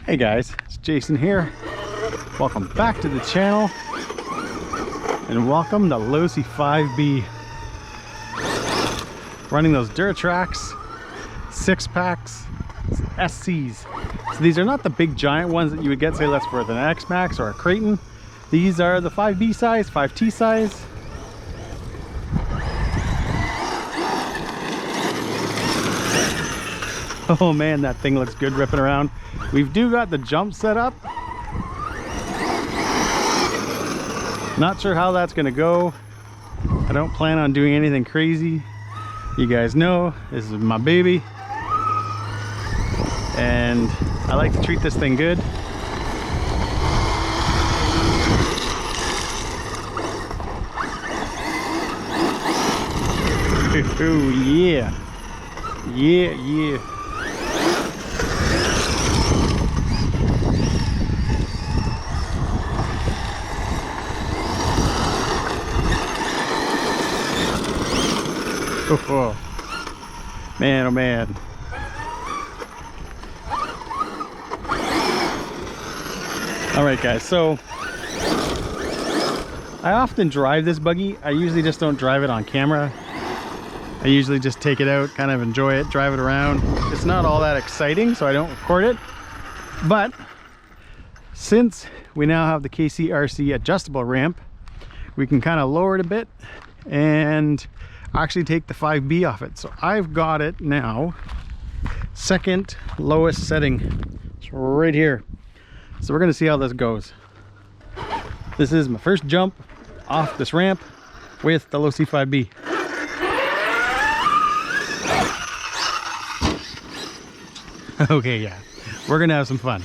Hey guys, it's Jason here. Welcome back to the channel and welcome to Losi 5B. Running those Duratrax 6-packs, SCs. So these are not the big giant ones that you would get, say, let's for an X-maxx or a Creighton. These are the 5B size, 5T size. Oh man, that thing looks good ripping around. We've got the jump set up. Not sure how that's gonna go. I don't plan on doing anything crazy. You guys know, this is my baby. And I like to treat this thing good. Oh yeah. Yeah, yeah. Oh, man, oh man. All right guys, so I often drive this buggy. I usually just don't drive it on camera. I usually just take it out, kind of enjoy it, drive it around. It's not all that exciting, so I don't record it. But since we now have the KCRC adjustable ramp, we can kind of lower it a bit and actually take the 5B off it. So I've got it now second lowest setting. It's right here. So we're gonna see how this goes. This is my first jump off this ramp with the Losi 5B. Okay, yeah, we're gonna have some fun.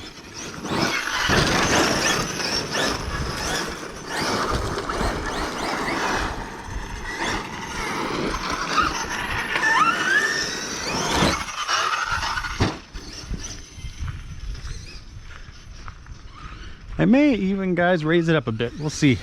I may even, guys, raise it up a bit. We'll see.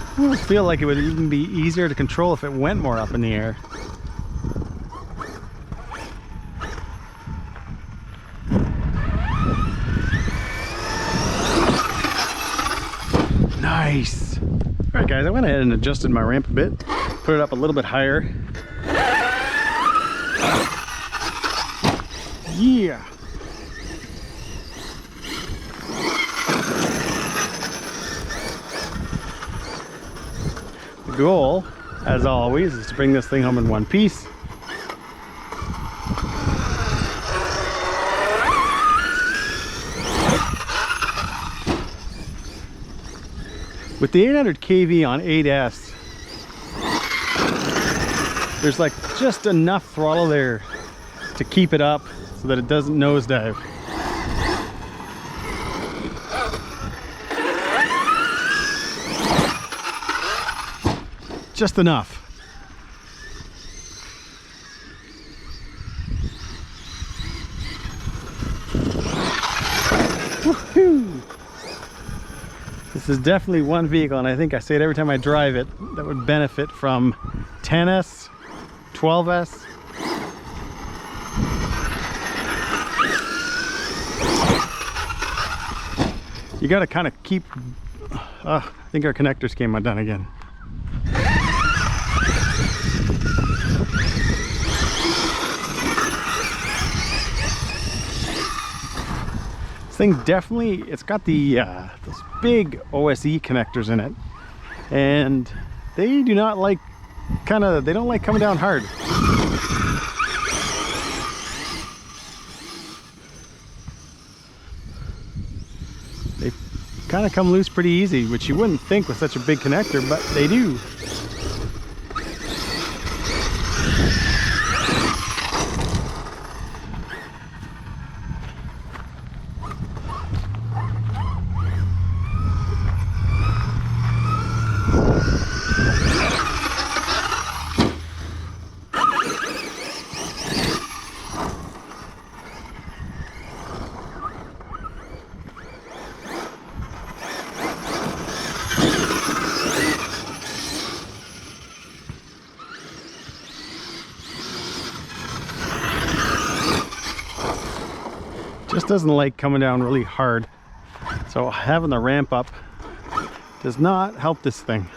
I almost feel like it would even be easier to control if it went more up in the air. Nice. All right guys, I went ahead and adjusted my ramp a bit, put it up a little bit higher. Yeah. The goal, as always, is to bring this thing home in one piece. With the 800 kV on 8S, there's like just enough throttle there to keep it up so that it doesn't nosedive. Just enough. Woohoo! This is definitely one vehicle, and I think I say it every time I drive it, that would benefit from 10S, 12S. You gotta kind of keep, I think our connectors came undone again. Thing definitely, it's got the those big OSE connectors in it, and they do not like they don't like coming down hard. They kind of come loose pretty easy, which you wouldn't think with such a big connector, but they do. just doesn't like coming down really hard. So having the ramp up does not help this thing.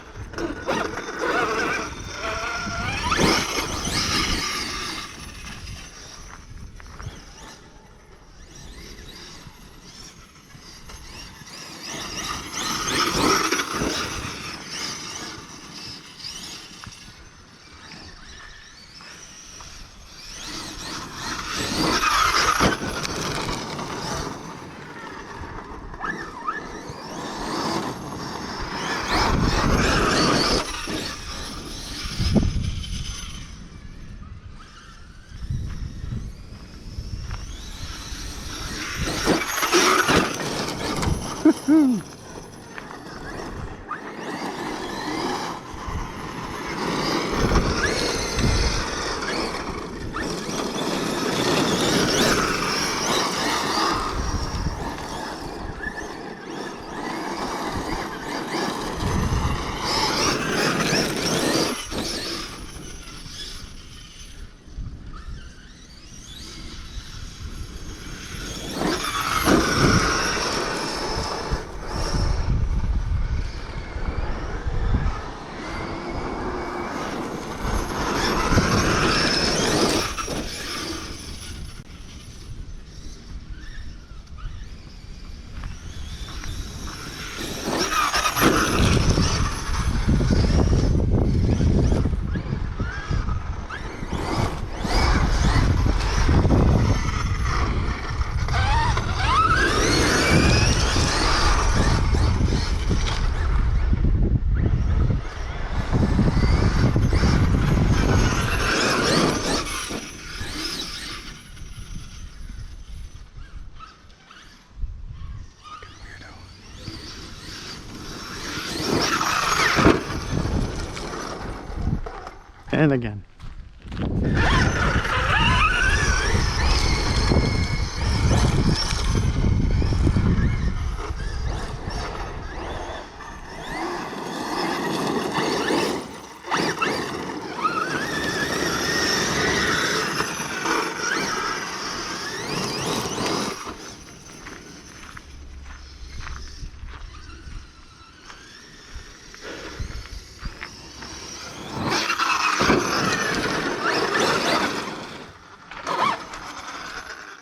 And again.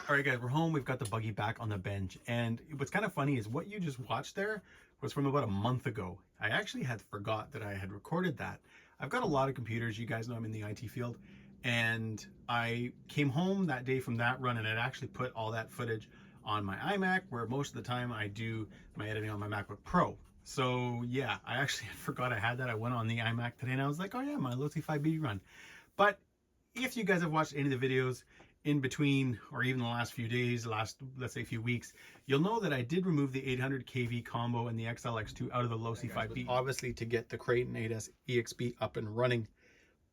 All right, guys, we're home. We've got the buggy back on the bench. And what's kind of funny is what you just watched there was from about a month ago. I actually had forgot that I had recorded that. I've got a lot of computers. You guys know I'm in the IT field. And I came home that day from that run and I'd actually put all that footage on my iMac, where most of the time I do my editing on my MacBook Pro. So yeah, I actually forgot I had that. I went on the iMac today and I was like, oh yeah, my Losi 5B run. But if you guys have watched any of the videos in between, or even the last few days, let's say few weeks, you'll know that I did remove the 800 kV combo and the XLX2 out of the Losi 5B, obviously to get the Kraton 8S EXP up and running.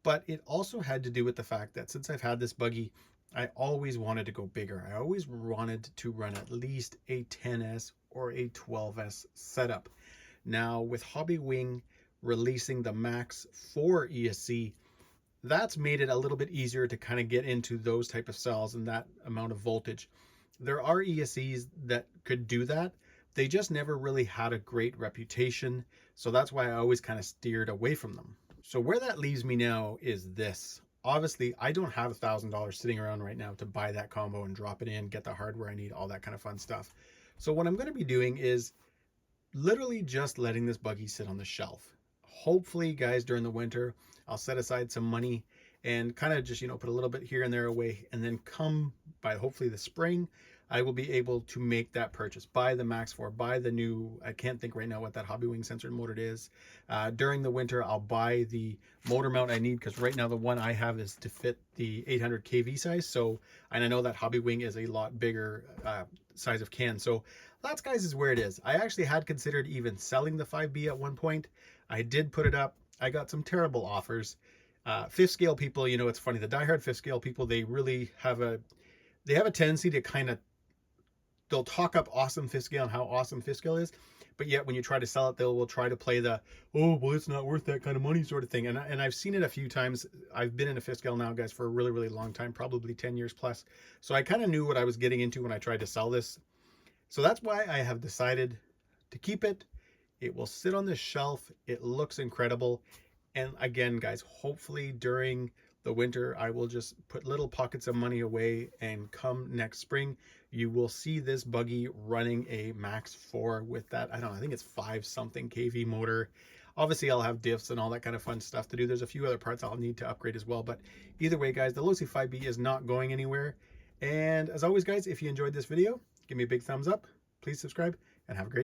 But it also had to do with the fact that since I've had this buggy, I always wanted to go bigger. I always wanted to run at least a 10S or a 12S setup. Now with Hobbywing releasing the Max 4 ESC, that's made it a little bit easier to kind of get into those type of cells and that amount of voltage. There are ESCs that could do that. They just never really had a great reputation. So that's why I always kind of steered away from them. So where that leaves me now is this. Obviously, I don't have $1,000 sitting around right now to buy that combo and drop it in, get the hardware I need, all that kind of fun stuff. So what I'm going to be doing is literally just letting this buggy sit on the shelf. Hopefully, guys, during the winter, I'll set aside some money and kind of just, put a little bit here and there away. And then come by hopefully the spring, I will be able to make that purchase. Buy the Max 4, buy the new, I can't think right now what that Hobbywing sensor motor is. During the winter, I'll buy the motor mount I need, because right now the one I have is to fit the 800 kV size. So, and I know that Hobbywing is a lot bigger size of can. So that's, guys, is where it is. I actually had considered even selling the 5B at one point. I did put it up. I got some terrible offers. Fifth scale people, it's funny, the diehard fifth scale people, they really have a tendency to kind of they'll talk up awesome fifth scale and how awesome fifth scale is, but yet when you try to sell it, will try to play the, oh, well, it's not worth that kind of money sort of thing. And I've seen it a few times. I've been in a fifth scale now, guys, for a really, really long time, probably 10 years plus. So I kind of knew what I was getting into when I tried to sell this. So that's why I have decided to keep it. It will sit on the shelf. It looks incredible. And again, guys, hopefully during the winter, I will just put little pockets of money away, and come next spring, you will see this buggy running a Max 4 with that, I don't know, I think it's 5 something kV motor. Obviously, I'll have diffs and all that kind of fun stuff to do. There's a few other parts I'll need to upgrade as well. But either way, guys, the Losi 5B is not going anywhere. And as always, guys, if you enjoyed this video, give me a big thumbs up. Please subscribe and have a great day.